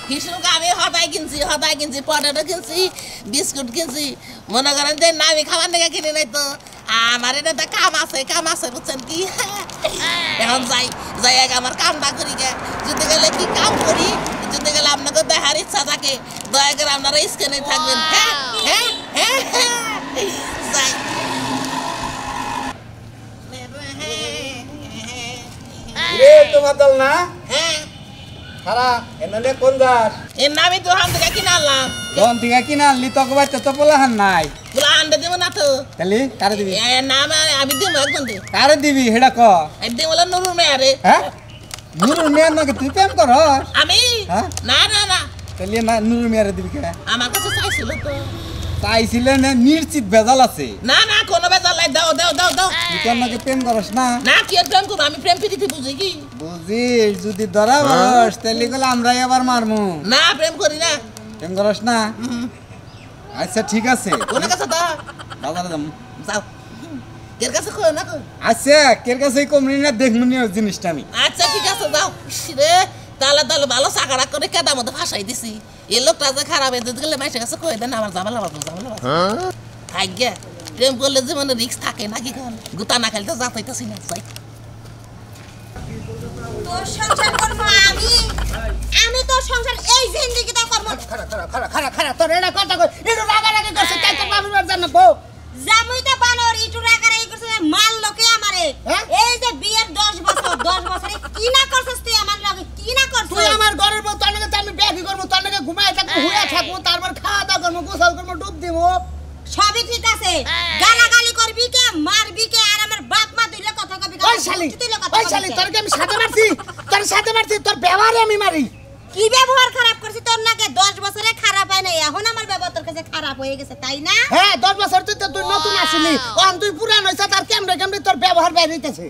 হিসুমকে আমি হদাই কিনছি পটেটো কিনছি বিস্কুট কিনছি মনে করেন যে না আমি খাবার থেকে কিনে নাই তো আমার এটা কাম আছে বুঝছেন কি এখন যাই আগে আমার কামটা করি গে যদি গেলে কি কাম করি যদি গেলে আপনাকে দেখার ইচ্ছা থাকে দয়া করে আপনারা স্ক্রিনে থাকবেন যাই তোমার দল না খারা এনালে কোন দাস এর নামই তো হাম থেকে কিনে আনলাম দন থেকে কিনা আনলি তো কবার তো পোলাহান নাই পোলাহান দেব না তো তাহলে কারে দিবি নাম আমি দিব একদম দে কারে দিবি হেডা ক একদম বলে নুরুর মেয়ে রে হ্যাঁ নুরুর মেয়ের নাকি তুই প্রেম কর আমি না তাহলে না নুরুর মেয়ের দিবি কে আমার কাছে চাইছিল তো চাইছিলে না নিশ্চিত ভেজাল আছে না কোনো বেজাল নাই দাও তুই তোর নাকি প্রেম করস না কি প্রেম করব আমি প্রেম প্রীতি বুঝি কি বুঝিস যদি ধরা বস তাহলে গেলে আমরাই আবার মারমু না প্রেম করি না প্রেম করস না আচ্ছা ঠিক আছে কোন কাছে দা বাজারে যাও কের কাছে কই না কই আচ্ছা কের কাছে কমনি না দেখমনি ওই জিনিসটা আমি আচ্ছা ঠিক আছে যাও রে তাহলে ভালো সাকারা করে কেদা মধ্যে ফাঁসাই দিছি এই লোকটা যে খারাপ হয়ে যেতে গেলে মাইসের কাছে কই দেন আমার জামালা থাকগে প্রেম করলে জীবনে রিস্ক থাকে নাকি খান গুতা না খাইলে তো যাতাইতেছি না যাই তোর সংসার করব আমি তোর সংসার এই জিন্দেগিতে করব খারা তোর এটা কথা কই একটু রাগারাগি করছিস তাই তোর বাবুর জানা কো জামুই তো বানর ইটু রাগারাগি করছিস মাল লোকে আমারে এই যে বিয়ের 10 বছরে কি না করছিস তুই আমার লগে কি না করছিস তুই আমার ঘরের বউ তোর নাকি আমি ব্যাগি করব তোর নাকি ঘুমায় থাকবো হুয়া থাকবো তারপর খাওয়া দাওয়া করবো গোসল করবো ডুব দিব সবই ঠিক আছে গালাগালি করবি কে মারবি কে আর আমার বাপ মা দুইলে কথা কবি ওই শালি তোর কি আমি সাথে মারছি তোর ব্যবহারে আমি মারি কি ব্যবহার খারাপ করছিস তোর নাকি 10 বছরে খারাপ হয় না এখন আমার ব্যবহার তোর কাছে খারাপ হয়ে গেছে তাই না হ্যাঁ 10 বছর তুই নতুন আসলি ওন তুই পুরান হইছ তার কেমনে তোর ব্যবহার বাইরে হইতেছে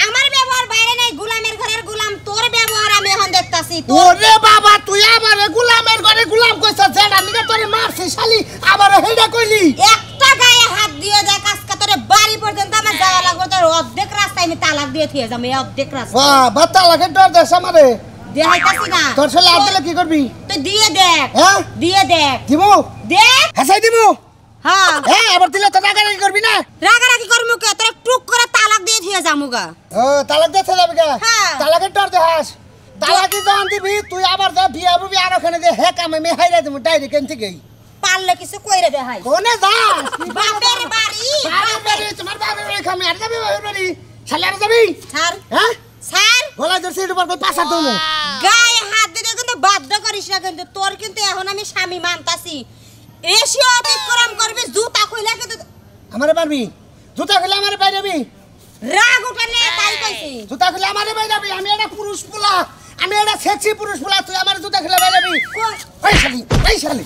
আমার ব্যবহার বাইরে নাই গোলামের ঘরের গোলাম তোর ব্যবহার আমি এখন দেখতাছি ওরে বাবা তুই আমারে গোলামের ঘরে গোলাম কইছ যেটা নিকে তোরে মারছিস শালি আবার হেডা কইলি একটা গায়ে হাত দিয়ে দেখ আজকে তোরে বাড়ি পর্যন্ত আমার যাওয়া লাগবে তোর অর্ধেক রাস্তায় আমি তালাক দিয়ে থিয়ে যাম এই অর্ধেক রাস্তা বাহ বাতা লাগে ডর দেশ আমারে দেখাইতাছি না তোর শালা আর দিলে কি করবি তুই দিয়ে দেখ হ্যাঁ দিয়ে দেখ দিমু দেখ হাসাই দিমু হ্যাঁ হ্যাঁ আবার দিলে তো রাগারাগি করবি না রাগারাগি করমু কে তোর টুক করে তালাক দিয়ে থিয়ে যামুগা ও তালাক দিতে যাবি গা হ্যাঁ। তালাকের ডর দেখাস তালাকি যখন দিবি তুই আবার যা বিয়া বুবি আর ওখানে যে হে কামে মে হাইরা দিমু ডাইরেক্ট এনতে গই পারলে কিছু কইরে দেখাই কোনে যাস বাপের বাড়ি বাপের বাড়ি তোমার বাপের বাড়ি খামে আর যাবি বাপের বাড়ি শালারে যাবি স্যার হ্যাঁ স্যার গলা ধরছিস এর উপর কই পাছা তুমু গায়ে হাত দিতে কিন্তু বাধ্য করিস না কিন্তু তোর কিন্তু এখন আমি স্বামী মানতাছি এসিও অতিক্রম করবি জুতা খুইলা কিন্তু আমারে পারবি জুতা খুলে আমারে বাইরাবি রাগ উঠানে তাই কইছি জুতা খুলে আমারে বাইরাবি আমি একটা পুরুষ পোলা আমি একটা সেক্সি পুরুষ পোলা তুই আমারে জুতা খুলে বাইরাবি ওই শালি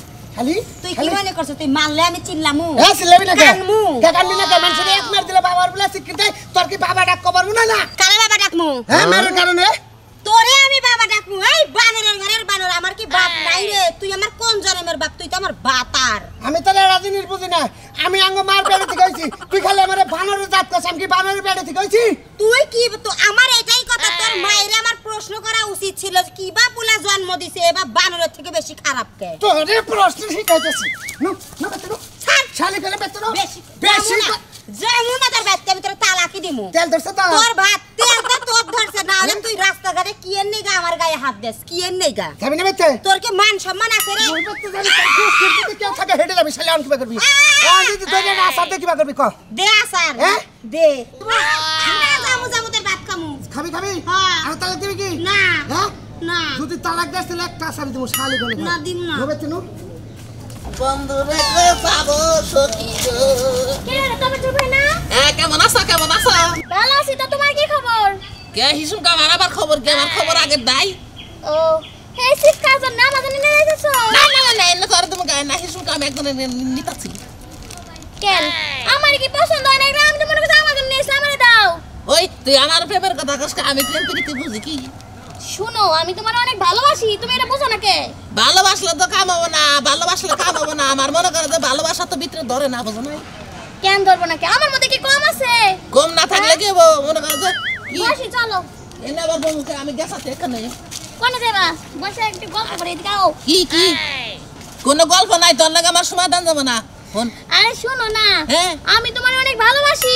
তুই কি মনে করছ তুই মারলে আমি চিল্লামু হ্যাঁ চিল্লাবি না কানমু কানবি না কে মানুষের এক মার দিলে বাবার বলে শিক্ষিত তোর কি বাবা ডাক কবর না কারে বাবা ডাকমু হ্যাঁ মেরের কারণে তোরে আমি বাবা ডাকমু এই বানরের ঘরের বানর আমার কি বাপ নাই রে তুই আমার কোন জন্মের বাপ তুই তো আমার বাতার আমি তো রাজিনীর বুঝি না আমি আঙ্গ মার পেড়ে থেকে হইছি তুই খালি আমারে বানরের জাত কস আমি কি বানরের পেড়ে থেকে হইছি তুই কি তো আমার এটাই কথা তোর মায়ের আমার প্রশ্ন করা উচিত ছিল কি বা পুলা জন্ম দিছে এবা বানরের থেকে বেশি খারাপ কে তোরে প্রশ্ন শিখাইতেছি নো বেতনো শালি ফেলে বেতনো বেশি যাইমু না তোর বাচ্চা ভিতরে তালাকি দিমু তেল ধরছ তো তোর ভাত তেল তো তোর ধরছে না হলে তুই রাস্তাঘাটে কি এর নেগা আমার গায়ে হাত দেস কি এর নেগা যাবি না বেতে তোর কি মান সম্মান আছে রে ওই বেতে যাবি তুই কেউ থাকে হেডে যাবি শালি আন কি করবি ওই যদি তোর না আসাতে কি করবি ক দে আসার হ্যাঁ দে আমরা যামু তোর ভাত খামু খাবি হ্যাঁ আর তালাক দিবি কি না হ্যাঁ না যদি তালাক দেস তাহলে একটা শালি দেবো শালি গলে না দিম না বেতনো বন্ধুরে পাবো সখী গো কে রে তুমি চুপ না কেমন আছো ভালো আছি তো তোমার কি খবর কে হিসুম কা আমার খবর কে আমার খবর আগে দাই ও হে সিস কাজন না বাজার নিয়ে যাইতেছো না এনে তোর তুমি গায় না হিসুম কা আমি একজনের নিতাছি কেন আমার কি পছন্দ হয় না গ্রাম তুমি মনে করছ আমার জন্য ইসলাম আমারে দাও ওই তুই আমার প্রেমের কথা কস আমি প্রেম প্রীতি বুঝি কি শুনো আমি তোমার অনেক ভালোবাসি তুমি এটা বুঝো না কে ভালোবাসলে তো কাম হবে না আমার মনে করে যে ভালোবাসা তো ভিতরে ধরে না বুঝো না কেন ধরবো না কে আমার মধ্যে কি কম আছে কম না থাকলে কি মনে করে যে বসি চলো এনে আবার বলুকে আমি গেছাতে এখানে কোনে যাবা বসে একটু গল্প করে এদিকে আও কি কোনো গল্প নাই তোর লাগে আমার সমাধান যাবে না ফোন আরে শোনো না হ্যাঁ আমি তোমার অনেক ভালোবাসি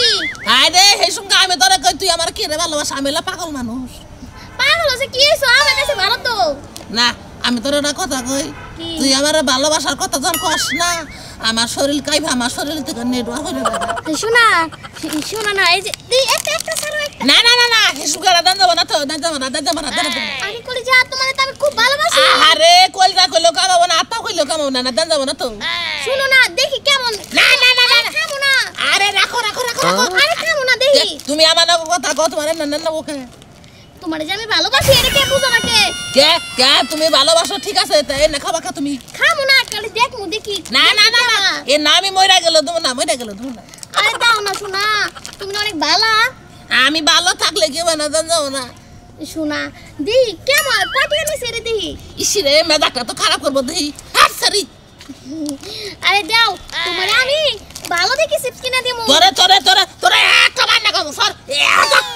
আরে হে সঙ্গে আমি তোরে কই তুই আমার কি রে ভালোবাস আমি হলো পাগল মানুষ পাগল আছে কি হইছো আমার কাছে ভালো তো না আমি তোর একটা কথা কই কি? তুই আমার ভালোবাসার কথা যখন কস না আমার শরীর কাইবা আমার শরীর থেকে নেটওয়ার্ক হয়ে যাবে শোনা না এই যে একটা ছাড়ো একটা না হিসু করে দান যাবো না তো দান যাবো না আমি কলি যা তোমার তো আমি খুব ভালোবাসি আরে কলজা কইলো কামাবো না আত্মা কইলো কামাবো না দান যাবো না তো শোনো না দেখি কেমন না খামো না আরে রাখো আরে খামো না দেখি তুমি আমার নাকি কথা কও তোমার না ওকে তোমার যে আমি ভালোবাসি এটা কে বুঝো না কে তুমি ভালোবাসো ঠিক আছে তাই না খাবা তুমি খামো না খালি দেখমু দেখি না এ না আমি মইরা গেল তুমি না আরে দাও না শোনা তুমি না অনেক ভালো আমি ভালো থাকলে কি বানা জান যাও না শোনা দেখি কেমন কয়টা নিছে রে দেখি ইসিরে মেজাজটা তো খারাপ করবো দেখি আর সরি আরে দাও তোমার আমি ভালো দেখি চিপস কিনে দিমু তোরে একটা বান্না করবো সর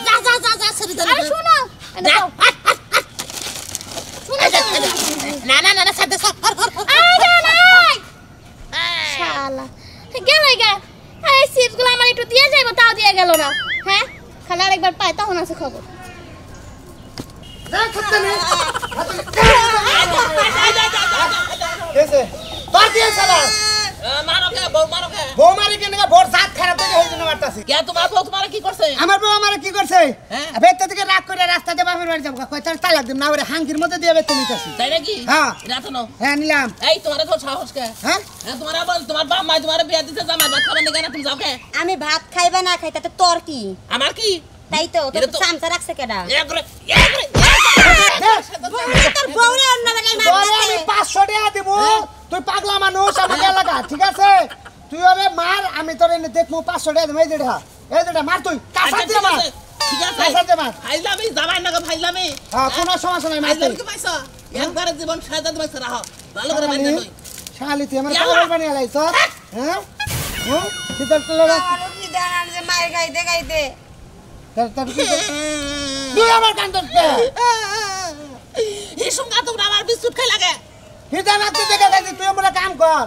যা সরি আরে শোনো দাও না সাথে সর আরে নাই শালা গেলাইগা এই চিপসগুলো আমার একটু দিয়ে যাইবো তাও দিয়ে গেল না হ্যাঁ খালি আরেকবার পাই তখন আছে খবর দেখ করতে নে কেসে তোর দিয়ে সালা মারো কে বউ মারি কেন ভোর সাত খারাপ থেকে হই জন্য মারতাছি কে তোমার বউ তোমার কি করছে আমার বউ আমারে কি করছে হ্যাঁ? বেতে থেকে রাগ করে রাস্তাতে বাপের বাড়ি যাবো কয় তার তালাক দিম না ওরে হাঙ্গির মধ্যে দিয়ে বেতে নিতেছি তাই নাকি হ্যাঁ। রাতো নাও হ্যাঁ নিলাম এই তোমার তো সাহস কে হ্যাঁ তোমার বাপ মা তোমার বিয়া দিতে জামাই ভাত খাবেন না তুমি যাও কে আমি ভাত খাইবা না খাই তাতে তোর কি আমার কি তাই তো এটা তোর তো- চামচা রাখছে কেডা একরে তোর বউরে অন্য বেলায় তোরে আমি 500 টাকা দেব তুই পাগলা মানুষ আমাকে লাগা ঠিক আছে তুই ওরে মার আমি তোরে এনে দেখমু 500 টাকা দেব এই যেটা মার তুই কাঁচা দিয়ে মার ঠিক আছে কাঁচা দিয়ে মার ফাইলামি জামাই না ফাইলামি হ্যাঁ কোনো সমস্যা নাই মার তুই ফাইলামি কি পাইছো একবারে জীবন সাজা দিবাই রাখো ভালো করে বাইন্দা নই শালি তুই আমার পাগল বানিয়ে লাইছ হ্যাঁ সিদ্ধার্থ তো লাগা কি জানার যে মার গাইতে গাইতে তার কি তুই আমার কান ধরতে এই সঙ্গে তোমরা আমার বিস্কুট খাই লাগে সিদ্ধার্থ দেখে গাইতে তুই আমার কাম কর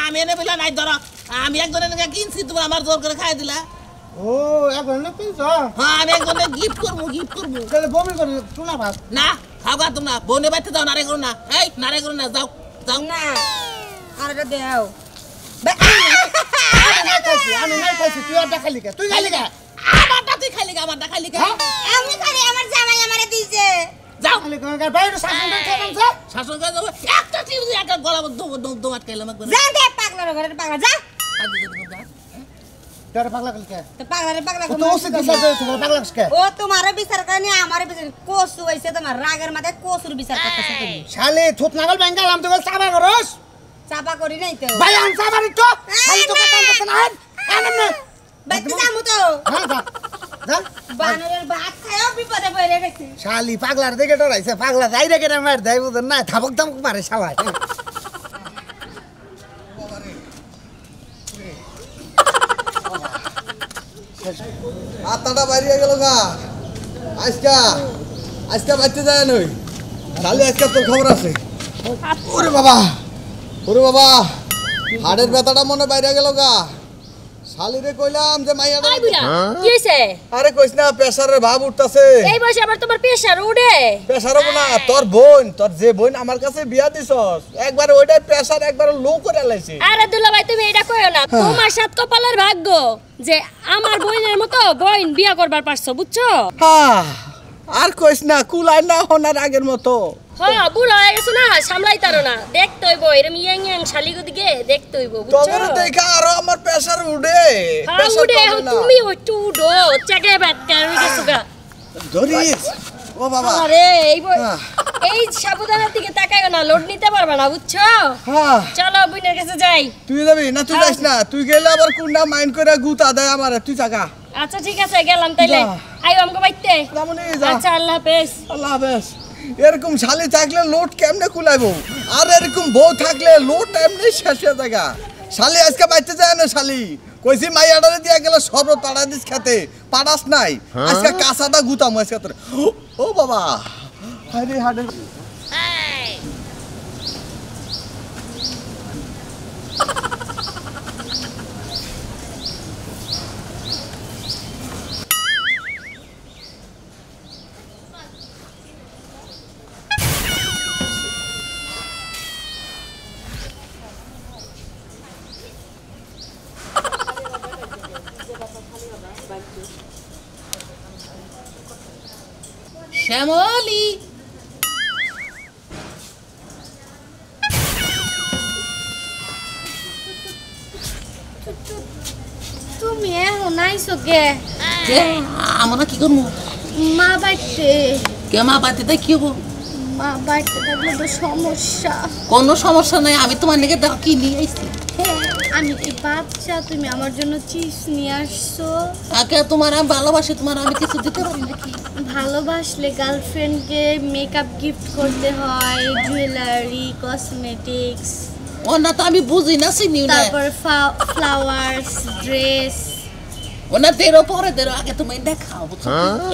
আমি এনে বললাম নাই ধরো আমি একজনের নাকি কিনছি তোমরা আমার জোর করে খাই দিলা ও এখন না পিছ হ্যাঁ আমি একজনের গিফট করবো তাহলে বমি করে শোনা ভাত না খাওয়া তোমরা বনে বাইতে যাও নারে করো না এই নারে করো না যাও না আর এটা দেও আমি নাই খাইছি তুই আর দেখালি কে তুই খালি কে আমারটা তুই খালি আমারটা খালি আমি খালি আমার জামাই আমারে দিছে যাও খালি কোন বাইরে শাসন করতে আছে শাসন করে যাবো একটা টিভি একটা গলা দম আটকাইলাম একবার যা দে পাগলার ঘরের পাগলা যা তোর পাগলা কল কে তো পাগলার পাগলা ও তো ওসি বিচার করে তোর পাগলা কে ও তোমারে বিচার করে নি আমারে বিচার কোসু হইছে তোমার রাগের মাথায় কোসুর বিচার করতেছে তুমি শালি থুত নাগল বেঙ্গালাম তো চাবা করস চাপা করি নাই তো ভাই আন চাবারি তো খালি তো কথা বলছ না আনম না বাইতে যামু তো হ্যাঁ যা যা বানরের ভাত খায়ও বিপদে পড়ে গেছে শালি পাগলার দিকে ডরাইছে পাগলা যাই রে কেন মার দেই বুঝন না থাবক থাবক মারে শালা আত্মাটা বাইরে গেল গা আজকা বাচ্চা যায় নই তাহলে আজকে তোর খবর আছে ওরে বাবা হাড়ের ব্যথাটা মনে বাইরে গেল গা শালিরে কইলাম যে মাইয়াটা আই বুড়া কি হইছে আরে কইস না প্রেসারের ভাব উঠতাছে এই বয়সে আবার তোমার প্রেসার উঠে প্রেসার হবো না তোর যে বোন আমার কাছে বিয়া দিছস একবার ওইটাই প্রেসার একবার লো করে লাইছে আরে দুলা ভাই তুমি এটা কইও না তোমার সাত কপালের ভাগ্য যে আমার বোনের মতো বোন বিয়া করবার পারছো বুঝছো আর কইস না কুলাই না হনার আগের মতো হ্যাঁ বুড়া হয়ে গেছো না সামলাইতারো না দেখতে হইব এরম ইয়াং শালিগো দিকে দেখতে হইব বুঝছো তোমরা দেখা আরো আমার প্রেসার উঠে হ্যাঁ উঠে তুমি একটু উঠো চাকে বাত করে গেছো গা ধরিস ও বাবা আরে এই সাবধানের দিকে তাকাইও না লোড নিতে পারবে না বুঝছো হ্যাঁ চলো বুইনের কাছে যাই তুই যাবি না তুই যাস না তুই গেলে আবার কোনটা মাইন্ড করে গুতা দেয় আমার তুই জাগা আচ্ছা ঠিক আছে গেলাম তাইলে আইও আমগো বাইতে রামনি যা আচ্ছা আল্লাহ হাফেজ আল্লাহ হাফেজ এরকম শালি থাকলে লোড কেমনে কুলাইবো আর এরকম বউ থাকলে লোড এমনি শেষ হয়ে জায়গা শালি আজকে বাইতে যায় না শালি কইছি মাইয়াডারে দিয়া গেল সর্ব তাড়া দিস খেতে পাড়াস নাই আজকে কাঁচাটা গুতাম আজকে তোর ও বাবা আরে হাডে শ্যামলি তুমি এখন আইছো কে? আমরা কি করবো? মা বাড়িতে। কে মা বাড়িতে কি হবো? মা বাড়িতে থাকলে তো সমস্যা। কোনো সমস্যা নাই, আমি তোমার নিকে দেখো কি নিয়ে আইছি। আমি কি বাচ্চা? তুমি আমার জন্য চিপস নিয়ে আসছো। আগে তোমার আমি ভালোবাসি, তোমার আমি কিছু দিতে পারি নাকি? ভালোবাসলে গার্লফ্রেন্ডকে মেকআপ গিফট করতে হয়, জুয়েলারি, কসমেটিক্স, ও না তো আমি বুঝি না, চিনি না। তারপর ফ্লাওয়ার্স, ড্রেস। ও না দেরো পরে দেরো, আগে তুমি দেখাও বুঝছো?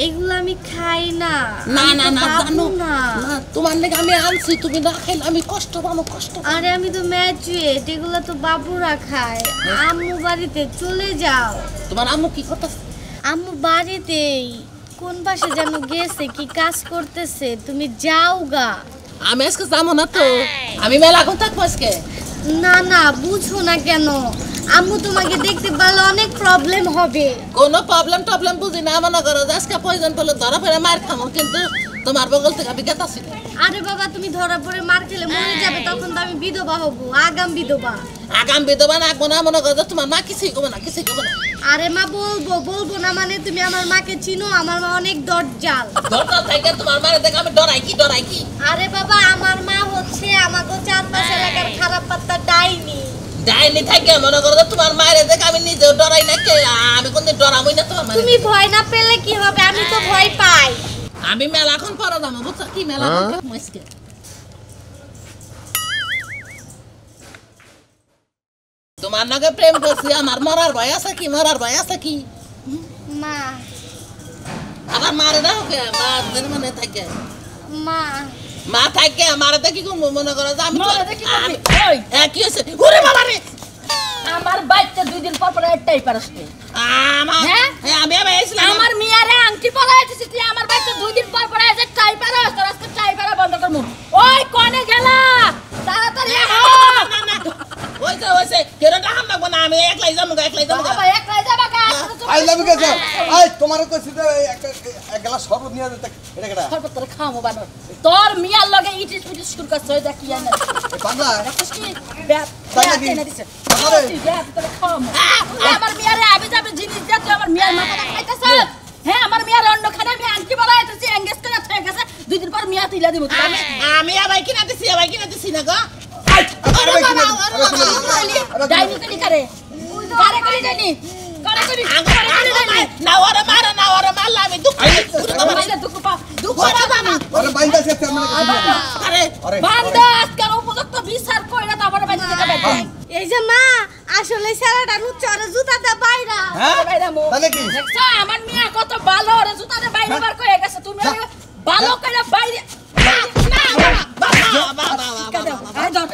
এগুলো আমি খাই না। না আমি না তো না পাবো জানো না। না, তোমার নাকি আমি আনছি, তুমি না খাইলে আমি কষ্ট পাবো, কষ্ট পাবো। আরে আমি তো ম্যাচুয়েট, এগুলো তো বাবুরা খায়। আম্মু বাড়িতে চলে যাও। তোমার আম্মু কি করতেছে? আম্মু বাড়িতেই, কোন পাশে যেন গেছে, কি কাজ করতেছে। তুমি যাও গা। আমি আজকে যাবো না তো, আমি মেলা এখন থাকবো আজকে। না না, বুঝো না কেন? আম্মু তোমাকে দেখতে পারলে অনেক প্রবলেম হবে। কোনো প্রবলেম টবলেম বুঝি না, মনে করো যে আজকে প্রয়োজন পড়লে ধরা ফেলে মার খামো, কিন্তু তোমার বগল থেকে আমি গেতাছি না। আরে বাবা, তুমি ধরা পড়ে মার খেলে মরে যাবে, তখন তো আমি বিধবা হব, আগাম বিধবা। আগাম বিধবা রাখবো না, মনে করো যে তোমার মা কিছুই করবে না, কিছুই করবে না। আরে মা, বলবো না মানে? তুমি আমার মাকে চিনো? আমার মা অনেক দরজাল। দরকার থাকে তোমার মারে দেখে আমি ডরাই কি? আরে বাবা, আমার মা হচ্ছে আমাকে চারপাশ এলাকার খারাপ পাত্তা ডাইনি। ডাইনি থাকে, মনে করো যে তোমার মায়ের দেখে আমি নিজেও ডরাই না, কে আমি কোনদিন ডরাবই না তোমার মায়ের। তুমি ভয় না পেলে কি হবে? আমি তো ভয় পাই। আমি মেলা এখন পরে যাবো বুঝছো? কি মেলা আজকে? তোমার নাকি প্রেম করছি, আমার মরার ভয় আছে কি? মরার ভয় আছে কি? মা আবার মারে দাও কে? মা মানে থাকে, মা মা থাকে মারে দেখি কোন মনে করো যে আমি তো মারে দেখি করবি? ওই। কি হয়েছে? ওরে বাবা রে, আমার বাচ্চা 2 দিন পর পর একটাই পারস্তে। আমার হ্যাঁ? আমি এসেছিলাম আমার মিয়ারে আংটি পরাইতেছিস তুই, আমার বাচ্চা 2 দিন পর পর এসে টাই পারস, তোর আজকে টাই পারা বন্ধ করমু। ওই কোনে গেলা? তাড়াতাড়ি আহ! ওইছে কেরোটা হাম লাগবো না, আমি একলাই যাবো বাবা একলাই যাবা কা? আই লাভ ইউ গেছে আই তোমার কইছি যে এক গ্লাস শরবত নিয়ে যেতে এটা কেডা সরবত করে খামো বানর। তোর মিয়ার লগে ইটিস পিটিস শুরু করছ, ওই দেখি আনা এই পাগলা দেখছিস কি ব্যাট তাই ব্যাট নাকি? এনে দিছে। আরে। তুই ব্যাট করে খামো। আমার মিয়ারে আমি যাবে জিনিস দে, তুই আমার মিয়ার মাথাটা খাইতাছ। হ্যাঁ, আমার মিয়ার অন্য খানা আমি আংটি পরাইতেছি, এঙ্গেজ করে থয়ে গেছে। 2 দিন পর মিয়া তুইলা দিব তুই। আমি আবার কিনা দিছি না গো। আরে ভাই ডাইনি কলি করে কারে কলি ডাইনি কারে কলি না ওরে মারলা আমি দুঃখ মাইলে দুঃখ পা দুঃখ পাবা না। আরে বাইন্দা সে মানে আরে আরে বান্দা আজকাল উপযুক্ত বিচার কইরা তারপরে বাইরে থেকে বাইরে। এই যে মা, আসলে সারাটা নুচ্চরে জুতাটা বাইরা। হ্যাঁ বাইরে মো তাহলে কি দেখছো আমার মিয়া কত ভালো রে, জুতাতে বাইরে বার কই গেছে। তুমি ভালো কইরা বাইরে না বাবা আই ধর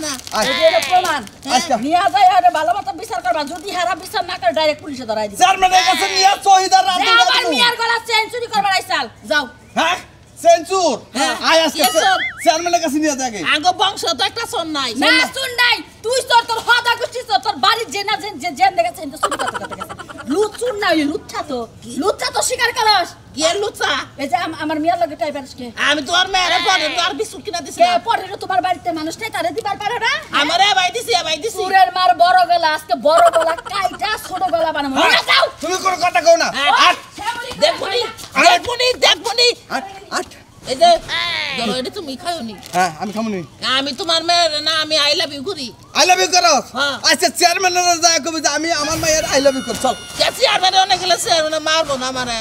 না আই এই যে প্রমাণ আচ্ছা মিয়া যায় আরে ভালো মতো বিচার করবা, যদি হারা বিচার না করে ডাইরেক্ট পুলিশে ধরাই দিবে। চেয়ারম্যানের কাছে নিয়ে শহীদার রাতে আমার মিয়ার গলা সেঞ্চুরি করবার আইসাল যাও। হ্যাঁ সেন্সুর হ্যাঁ, আই আজকে সেন্সুর। চেয়ারম্যানের কাছে নিয়ে যাগে আগে বংশ তো একটা সন নাই না শুন নাই, তুই তোর হদা গুষ্টি তোর বাড়ির জেনা জেন দেখেছে তো শুরু করতে গেছে। লুচুন না, লুচ্ছা তো স্বীকার করস। কে লুচা? এই যে আমার মিয়ার লগে টাইপারসকে আমি তো আর মেরে পরে তো আর বিস্কুট কিনা দিছি কে না। পরে তোমার বাড়িতে মানুষ নাই, তারে দিবার পারে না। আমারে ভাই দিছি সুরের মার বড় গলা, আজকে বড় গলা কাইটা ছোট গলা বানাবো। যাও তুমি কোন কথা কও না আট দেখবনি আট আট এই যে ধরো এটা তুমি খাওনি, হ্যাঁ আমি খামুনি আমি তোমার মেয়ের না আমি আই লাভ ইউ করি। আই লাভ ইউ করো হ্যাঁ। আচ্ছা চেয়ারম্যানের যা কবি যে আমি আমার মায়ের আই লাভ ইউ কর চল চেয়ারম্যান অনেক গেলে চেয়ারম্যান মারবো না আমারে।